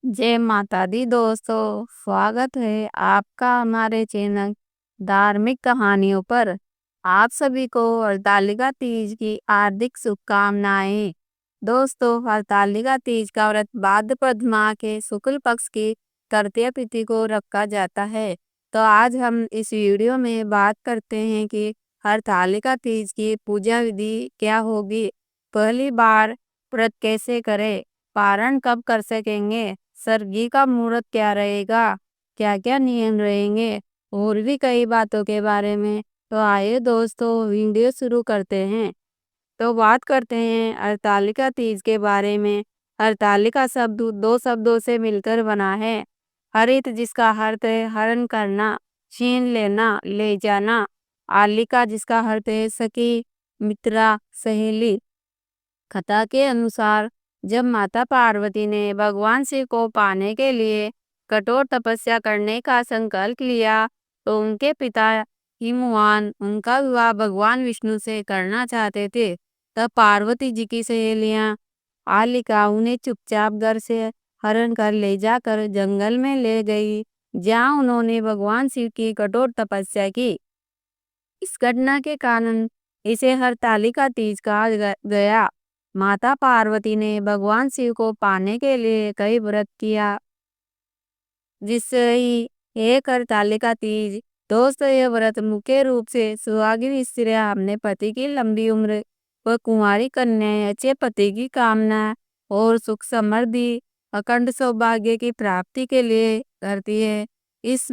जय माता दी दोस्तों, स्वागत है आपका हमारे चैनल धार्मिक कहानियों पर। आप सभी को हरतालिका तीज की हार्दिक शुभकामनाएं। दोस्तों, हरतालिका तीज का व्रत भाद्रपद माह के शुक्ल पक्ष की तृतीया तिथि को रखा जाता है। तो आज हम इस वीडियो में बात करते हैं कि हरतालिका तीज की पूजा विधि क्या होगी, पहली बार व्रत कैसे करें, पारण कब कर सकेंगे, सरगी का मुहूर्त क्या रहेगा, क्या क्या नियम रहेंगे और भी कई बातों के बारे में। तो आइए दोस्तों, वीडियो शुरू करते हैं। तो बात करते हैं हरतालिका तीज के बारे में। हरतालिका शब्द दो शब्दों से मिलकर बना है। हरित जिसका अर्थ है हरण करना, छीन लेना, ले जाना। आलिका जिसका अर्थ है सखी, मित्रा, सहेली। कथा के अनुसार जब माता पार्वती ने भगवान शिव को पाने के लिए कठोर तपस्या करने का संकल्प लिया, तो उनके पिता हिमवान उनका विवाह भगवान विष्णु से करना चाहते थे। तब पार्वती जी की सहेलियां आलिका उन्हें चुपचाप घर से हरण कर ले जाकर जंगल में ले गई, जहां उन्होंने भगवान शिव की कठोर तपस्या की। इस घटना के कारण इसे हरतालिका तीज कहा गया। माता पार्वती ने भगवान शिव को पाने के लिए कई व्रत किया, जिससे ही एक हरतालिका तीज। दोस्तों, यह व्रत मुख्य रूप से सुहागिन स्त्रियां अपने पति की लंबी उम्र व कुंवारी कन्याएं अच्छे पति की कामना और सुख समृद्धि अखंड सौभाग्य की प्राप्ति के लिए करती है। इस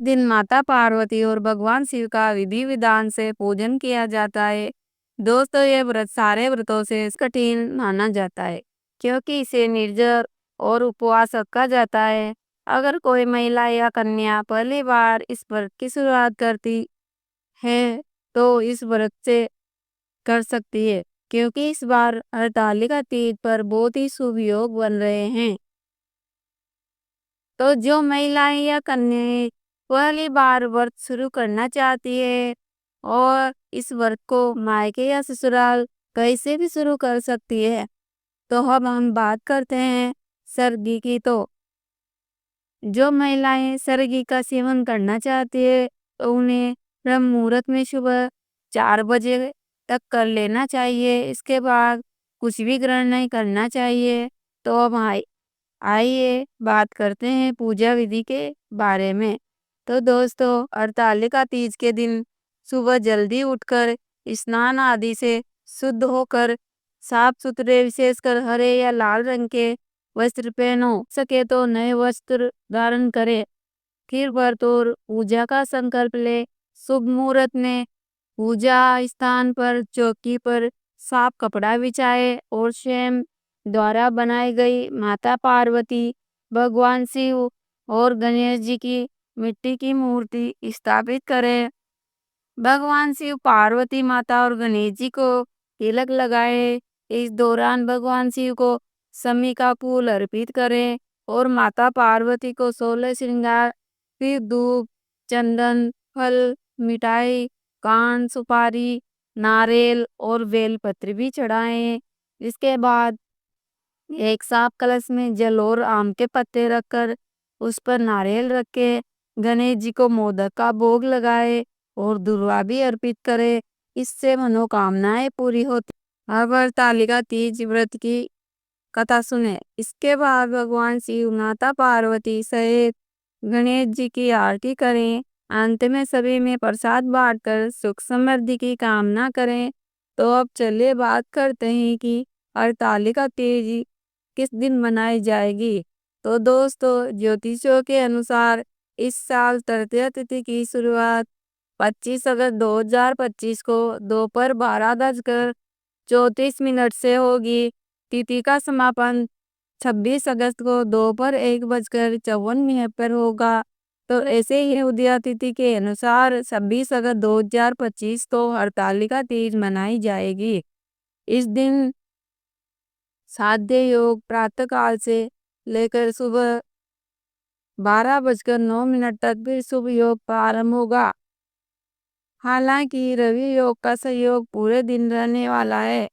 दिन माता पार्वती और भगवान शिव का विधि विधान से पूजन किया जाता है। दोस्तों, यह व्रत सारे व्रतों से कठिन माना जाता है, क्योंकि इसे निर्जर और उपवास रखा जाता है। अगर कोई महिला या कन्या पहली बार इस व्रत की शुरुआत करती है, तो इस व्रत से कर सकती है, क्योंकि इस बार हरतालिका तीज पर बहुत ही शुभ योग बन रहे हैं। तो जो महिलाएं या कन्याएं पहली बार व्रत शुरू करना चाहती है और इस व्रत को मायके या ससुराल कैसे भी शुरू कर सकती है। तो अब हम बात करते हैं सरगी की। तो जो महिलाएं सरगी का सेवन करना चाहती है, तो उन्हें ब्रह्म मुहूर्त में सुबह 4 बजे तक कर लेना चाहिए। इसके बाद कुछ भी ग्रहण नहीं करना चाहिए। तो अब आइए बात करते हैं पूजा विधि के बारे में। तो दोस्तों, हरतालिका तीज के दिन सुबह जल्दी उठकर स्नान आदि से शुद्ध होकर साफ सुथरे, विशेषकर हरे या लाल रंग के वस्त्र पहनो, सके तो नए वस्त्र धारण करें। फिर व्रत और पूजा का संकल्प ले। शुभ मुहूर्त में पूजा स्थान पर चौकी पर साफ कपड़ा बिछाए और स्वयं द्वारा बनाई गई माता पार्वती, भगवान शिव और गणेश जी की मिट्टी की मूर्ति स्थापित करें। भगवान शिव, पार्वती माता और गणेश जी को तिलक लगाए। इस दौरान भगवान शिव को शमी का फूल अर्पित करें और माता पार्वती को 16 श्रृंगार, फिर धूप, चंदन, फल, मिठाई, कान, सुपारी, नारियल और बेलपत्र भी चढ़ाएं। इसके बाद एक साफ कलश में जल और आम के पत्ते रखकर उस पर नारियल रख के गणेश जी को मोदक का भोग लगाए और दुर्वा भी अर्पित करे। इससे मनोकामनाएं पूरी होती। अब हरतालिका तीज व्रत की कथा सुने। इसके बाद भगवान शिव, माता पार्वती सहित गणेश जी की आरती करें। अंत में सभी में प्रसाद बांटकर सुख समृद्धि की कामना करें। तो अब चलिए बात करते हैं कि हरतालिका तीज किस दिन मनाई जाएगी। तो दोस्तों, ज्योतिषों के अनुसार इस साल तृतीया तिथि की शुरुआत 25 अगस्त 2025 को दोपहर 12:34 से होगी। तिथि का समापन 26 अगस्त को दोपहर 1:54 पर होगा। तो ऐसे ही उदया तिथि के अनुसार 26 अगस्त 2025 को हरतालिका तीज मनाई जाएगी। इस दिन साध्य योग प्रातः काल से लेकर सुबह 12:09 तक भी शुभ योग प्रारंभ होगा। हालांकि रवि योग का सहयोग पूरे दिन रहने वाला है।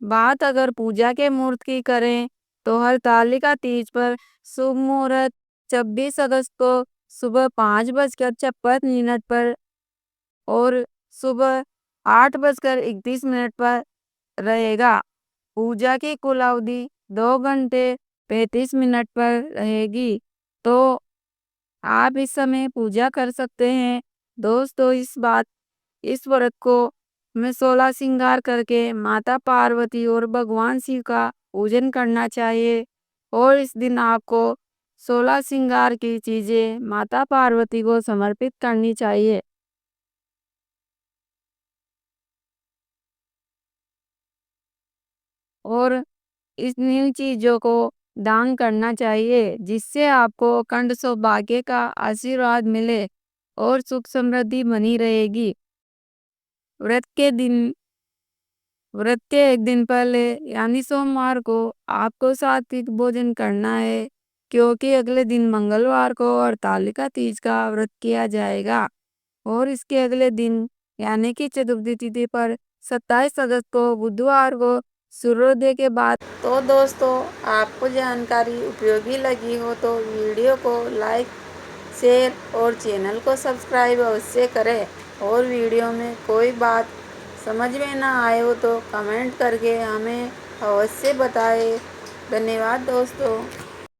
बात अगर पूजा के मुहूर्त की करें, तो हरतालिका तीज पर शुभ मुहूर्त 26 अगस्त को सुबह 5:56 पर और सुबह 8:31 पर रहेगा। पूजा की कुल अवधि 2 घंटे 35 मिनट पर रहेगी। तो आप इस समय पूजा कर सकते हैं। दोस्तों, इस व्रत को हमें 16 श्रृंगार करके माता पार्वती और भगवान शिव का पूजन करना चाहिए। और इस दिन आपको 16 श्रृंगार की चीजें माता पार्वती को समर्पित करनी चाहिए। और इन चीजों को दान करना चाहिए, जिससे आपको अखंड सौभाग्य का आशीर्वाद मिले और सुख समृद्धि बनी रहेगी। व्रत के दिन व्रत के एक दिन पहले यानी सोमवार को आपको सात्विक भोजन करना है, क्योंकि अगले दिन मंगलवार को हरतालिका तीज का व्रत किया जाएगा। और इसके अगले दिन यानी कि चतुर्थी तिथि पर 27 अगस्त को बुधवार को सूर्योदय के बाद। तो दोस्तों, आपको जानकारी उपयोगी लगी हो तो वीडियो को लाइक, शेयर और चैनल को सब्सक्राइब अवश्य करें। और वीडियो में कोई बात समझ में ना आए हो तो कमेंट करके हमें अवश्य बताएं। धन्यवाद दोस्तों।